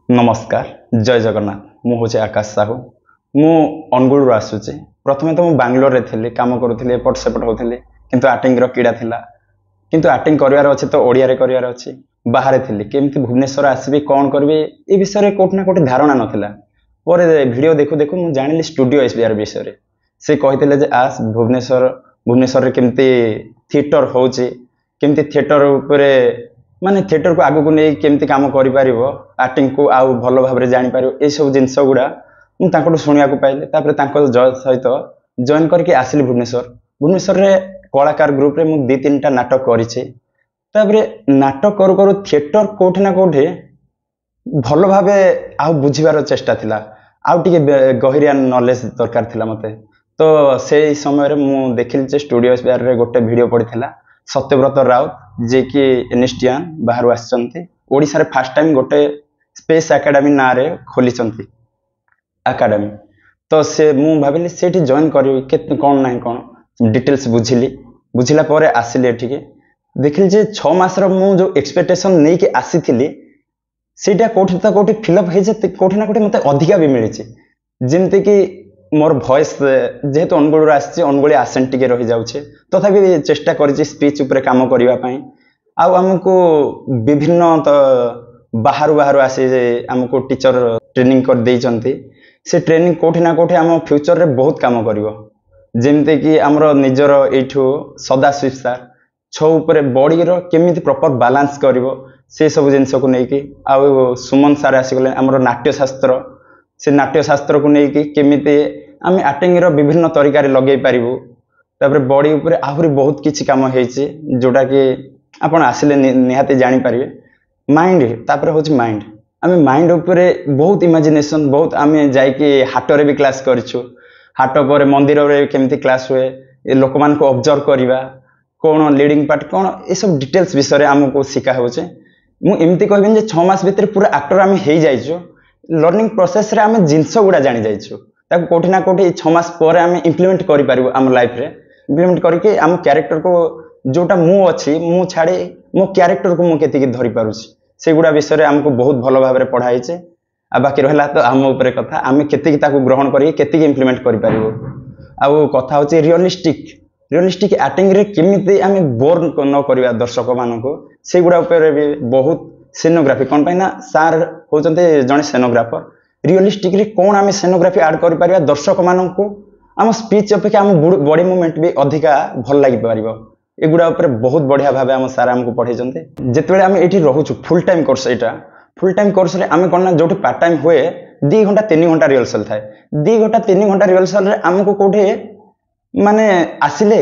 नमस्कार जय जगन्नाथ मुझे आकाश साहू मु अनुगुल आसूचे प्रथमे तो मुझे बांग्लोर थी कम करुली एपट सेपट होती किंतु आर्टिंग कीड़ा थिला किंतु आर्टिंग करार अच्छे तो ओडिया करार अच्छे बाहर थी केमती भुवनेश्वर आसबि कौन करी ए विषय कोटि ना कोटि धारणा नाला पर वीडियो देखु देखु मुझे जानी स्टूडियो एसबीआर विषय से कहते आस भुवनेश्वर भुवनेश्वर केमती थिएटर होची केमती थिएटर उपरे माने थिएटर को आगु को नहीं केमती काम करि परिबो आर्टिंग को आउ भल भाव में जानी पारिबो ए सब जिंस गुड़ा मुझे शुणा पाइले सहित जॉइन करके आसिली भुवनेश्वर भुवनेश्वर रे कलाकार ग्रुप रे मु दी तीन नाटक करिछि तापरे नाटक करू करू थिएटर कोठी ना कोठी भल भावे आउ बुझिबार चेष्टा थिला आउ टिके गहिरिया नॉलेज दरकार थिला मते तो से समय रे मु देखिल जे स्टूडियो एसबीआर रे गोटे वीडियो पड़िथिला सत्यव्रत राउत जे कि एनएसटीआन बाहर आसचंती ओडिसा रे फर्स्ट टाइम गोटे स्पेस एकेडमी ना रे खोलिचंती एकेडमी तो से मु भाबिली सेठी जॉइन करी केत कोन नाही कोन डिटेल्स बुझिली बुझिला परे आसिले एठिके देखिल जे 6 मास रो मु जो एक्सपेक्टेशन नै के आसीथिली सेटा कोठी त कोठी फिलअप हे जे कोठी ना कोठी मते अधिका भी मिलिछि जेमते कि मोर वॉइस जेहेतु अनुगुल अनुगुली आसेंट टिके रही जाउछे तथापि चेष्टा करिछि स्पीच ऊपर काम करिवा पई आ हमको विभिन्न तो बाहर बाहर आसी हमको टीचर ट्रेनिंग कर देइचंती से ट्रेनिंग कोठी ना कोठी हम फ्यूचर रे बहुत काम करिवो जेमते कि हमरो निजर एठो सदाशिव सर छो ऊपर बॉडी रो केमिति प्रॉपर बैलेंस करिवो से सब जिंस को नै कि आ सुमन सर आसी गले हमरो नाट्यशास्त्र से नाट्यशास्त्र को नहीं कि केमिति आम आर्टिंग रो विभिन्न तरीका रे लगे पारिबु तापर बॉडी ऊपर आहुरी बहुत किछि काम हेछि जोटा कि आपण आसिले निहाती जानि पारिबे माइंड तापर होछि माइंड आम माइंड ऊपर बहुत इमेजिनेशन बहुत आम जाई कि हाट रे भी क्लास करिछु हाट पर मंदिर रे केमिति क्लास हुए ए लोक मान को ऑब्जर्व करिवा कोन लीडिंग पार्ट कोन ए सब डिटेल्स विषय रे हमको सिखा होचे मु एमिति कहबिन जे 6 मास भीतर पूरा एक्टर आम हेइ जाइछु लर्निंग प्रोसेस रे आम जिनस गुड़ा जानी जाइछु ताको कोठी ना कोठी 6 मास पर आम इंप्लीमेंट करि पारिबो आम लाइफ रे इंप्लीमेंट करके आम कैरेक्टर को जोटा मु अछि मु छाड़े मो कैरेक्टर को मु केति धरि पारुछि से गुड़ा विषय रे हमको बहुत भलो भाबरे पढाई छे आ बाकी रहला तो आम ऊपर कथा आम केति ताको ग्रहण करी केति इंप्लीमेंट करि पारिबो आ कथा होछि रियलिस्टिक एक्टिंग रे केमिति आम बोर न करबा दर्शक मानको से गुड़ा ऊपर भी बहुत सेनोग्राफी कौन पाई ना सार होचंते जने सेनोग्राफर रियलिस्टिक रे कोन आमे सेनोग्राफी ऐड करि परिबा दर्शक माननको आम स्पीच अपेक्षा आम बॉडी मूवमेंट भी अधिका भल लागि परिबो एगुडा ऊपर बहुत बढ़िया भाबे आम सार हमको पढैचंते जेतेबेले आम एठी रहूछु फुल टाइम कोर्स एटा फुल टाइम कोर्स रे आमे कोन ना जोठी पार्ट टाइम हुए 2 घंटा 3 घंटा रिहर्सल थाए 2 घंटा 3 घंटा रिहर्सल रे हमको कोठे माने आसिले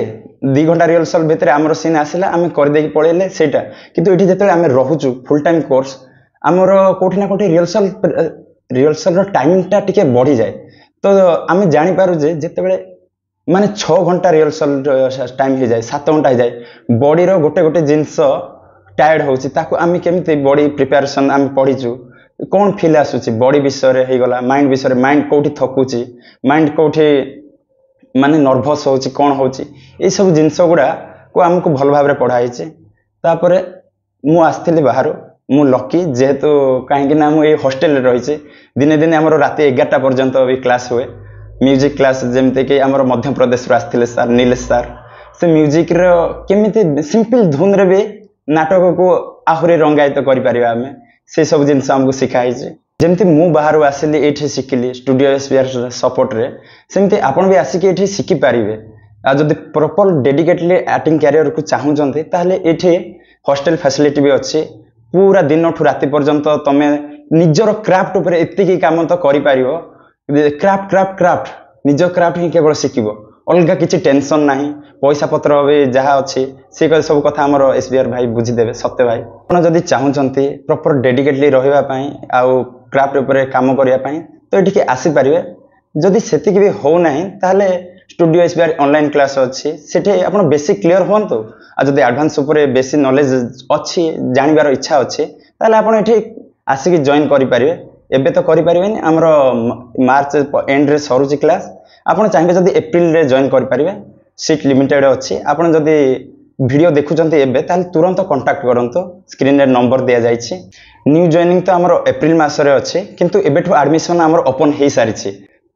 2 घंटा रिहर्सल भितर आमर सीन आसिला आम कर देकी पळेले सेटा किंतु एठी जेतेबेले आमे रहूछु फुल टाइम कोर्स आमर कोठी ना कोठी रिहर्सल रो टाइमिंग टा टिके बढ़ी जाए तो आमे जानि पारु जे जेतेबेले माने 6 घंटा रिहर्सल टाइम हो जाए 7 घंटा हो जाए बॉडी रो गोटे गोटे जिंस टायर्ड होची ताको आमे केमते बॉडी प्रिपरेशन आमे पढिचु कोन फील आसुची बॉडी विषय रे हे गला माइंड विषय रे माइंड कोठी थकुची माइंड कोठी माने नर्भस होची कोन होची ए सब जिंस गुड़ा को हमको भल भाव रे पढाई छे तापरे मु आस्थिली बाहर मु लकी जेहेतु कहीं ना मु ए हॉस्टल रे रही छे दिने दिने हमरो राति 11टा पर्यंत भी क्लास हुए म्यूजिक क्लास जेमते कि हमरो मध्य प्रदेश रो आस्थिले सर नीलेश सर से म्यूजिक रो केमिते सिंपल धुन रे भी नाटक को आहुरी रंगायित करि परिबा हमें से सब जिंस हमको सिखाई छे जेमती मु बाहर आसिली एठी शिखिली स्टूडियो एसबीआर सपोर्ट रे सेमती आपण भी आसिक एठी शिखि पारिबे आ जदी प्रॉपर डेडिकेटली एक्टिंग कैरियर को चाहूचंती ताहले एठी हॉस्टल फैसिलिटी भी अछि पूरा दिन ठु राति पर्यंत तमे निजर क्राफ्ट ऊपर एतिकी काम तो करि पारिबो क्राफ्ट क्राफ्ट क्राफ्ट निजर क्राफ्ट ही केवल शिखिबो अलगा किछि टेंशन नाही पैसा पत्र भी जहा अछि से सब कथा हमर एसबीआर भाई बुझी देबे सत्य भाई आपण जदी चाहूचंती प्रॉपर डेडिकेटली रहिबा पई आ क्राफ्ट ऊपर काम करिया पई तो एटिके आसी पारिबे जदी सेतिक भी हो नाही ताहले स्टूडियो एसबीआर ऑनलाइन क्लास अछि सेठी आपण बेसिक क्लियर होंतो आ जदी एडवांस ऊपर बेसिक नॉलेज अछि जानिबार इच्छा अछि ताहले आपण एठी आसी जॉइन करि पारिबे एबे तो करि पारिबेनी हमरो मार्च एंड रे सरुची क्लास आपण चाहिबे जदी अप्रैल रे जॉइन करि पारिबे सीट लिमिटेड अछि आपण जदी वीडियो देखुचंती एबे ताल तुरंत कांटेक्ट करंतो स्क्रीन रे नंबर दिया जायछि न्यू जॉइनिंग तो आमर एप्रिल मासरे अच्छे किंतु एबेठु एडमिशन आमर ओपन हो सारी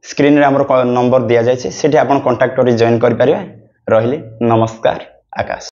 स्क्रीन रे आमर नंबर दिया जायछि सेठी आपण कांटेक्ट करी जॉइन करि परिबे। रहिले नमस्कार। आकाश।